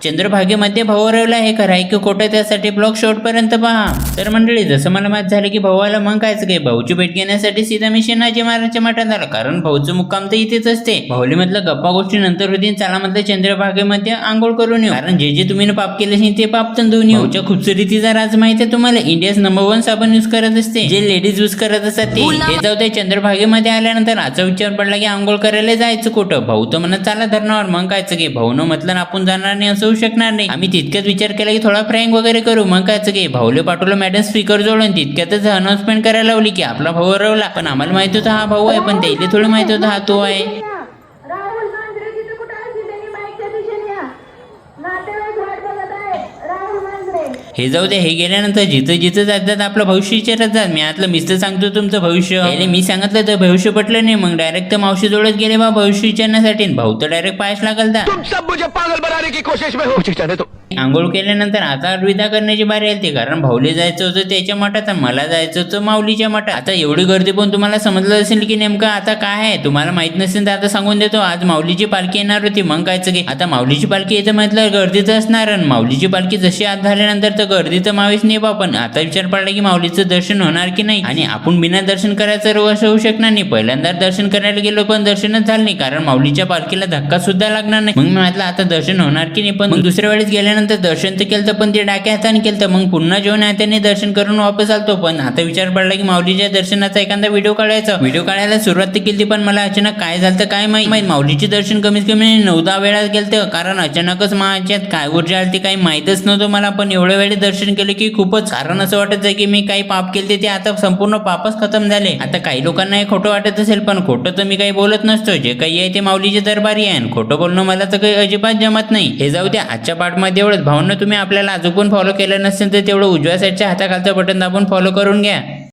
चंद्रभागेमध्ये भाऊ हरवला आहे खरं आहे की खोटं त्यासाठी ब्लॉग शेवटपर्यंत पहा। तर मंडळी जसं मला माहित झालं की भाऊ आला मग कायच काय भाऊची भेट घेण्यासाठी सीधा मी शिवाजी महाराजांच्या मठात आला कारण भाऊचं मुक्काम तर इथेच असते। भाऊली म्हटलं गप्पा गोष्टी नंतर होतील चला म्हटलं चंद्रभागेमध्ये आंघोळ करून येऊ कारण जे तुम्ही पाप केले ते पाप धुवून येऊ। भाऊच्या खूबसूरतीचा राज माहिती आहे तुम्हाला इंडियाज नंबर 1 साबण यूज करत असते जे लेडीज यूज करत असतात ते जाऊ दे। चंद्रभागेमध्ये आल्यानंतर आजचा विचार पडला की आंघोळ करायला जायचं कुठं भाऊ तर म्हणत चला धरणावर मग कायचं की भाऊनं म्हटलं आपण जाणार नाही असं होऊ शकणार नाही। आम्ही तितक्याच विचार केला की थोडा प्रँक वगैरे करू मग कायचं की भाऊले पाठवलं मॅडम स्पीकर जोडून तितक्यातच अनाउन्समेंट करायला लावली की आपला भाऊ हरवला पण आम्हाला माहित होता हा भाऊ आहे पण त्याला थोडं माहित होतं हा तो आहे। हे जाऊ दे हे गेल्यानंतर जिथं जिथं जातात आपलं भविष्य विचारत जात मी आतलं मिस्टर सांगतो तुमचं भविष्य मी सांगितलं तर भविष्य पटलं नाही मग डायरेक्ट तर मावशी जोडत गेले बा भविष्य विचारण्यासाठी भाऊ तर डायरेक्ट पायच लागल आंघोळ केल्यानंतर आता अलविदा करण्याची बारी आली कारण भाऊले जायचं होतं त्याच्या मठात मला जायचं होतं माऊलीच्या मठात। आता एवढी गर्दी पण तुम्हाला समजलं असेल की नेमकं आता काय आहे तुम्हाला माहित नसेल तर आता सांगून देतो आज माऊलीची पालखी येणार होती मग कायचं की आता माऊलीची पालखी येतं म्हटलं गर्दीच असणार माऊलीची पालखी जशी आत झाल्यानंतर तर गर्दी तर मावेच नाही बा पण आता विचार पडला की माऊलीचं दर्शन होणार की नाही आणि आपण बिना दर्शन करायचं असं होऊ शकणार नाही। पहिल्यांदा दर्शन करायला गेलो पण दर्शनच झालं नाही कारण माऊलीच्या पालखीला धक्का सुद्धा लागणार नाही। मग मी म्हटलं आता दर्शन होणार की नाही पण मग दुसऱ्या वेळेस गेल्यानंतर दर्शन तर केलं पण ते डाक्या हाताने केलं मग पुन्हा जेवण हाताने दर्शन करून वापस आलतो पण आता विचार पडला की माऊलीच्या दर्शनाचा एखादा व्हिडिओ काढायला सुरुवात तर केली पण मला अचानक काय झालं काय माहित माऊलीचे दर्शन कमीत कमी 9-10 वेळा केलं कारण अचानकच माझ्यात काय ऊर्जा आली काही माहीतच नव्हतं मला पण एवढ्या वेळेस दर्शन केलं की खूपच कारण असं वाटत आहे की मी काही पाप केले ते आता संपूर्ण पापच खतम झाले। आता काही लोकांना हे खोटं वाटत असेल पण खोटं तर मी काही बोलत नसतो जे काही आहे ते माऊलीचे दरबारी आहे खोटं बोलणं मला तर काही अजिबात जमत नाही। हे जाऊ द्या आजच्या पार्टमध्ये एवढंच भावना तुम्ही आपल्याला अजून पण फॉलो केलं नसेल तर तेवढं उजव्या साईडच्या हाताखालचं बटन दाबून फॉलो करून घ्या।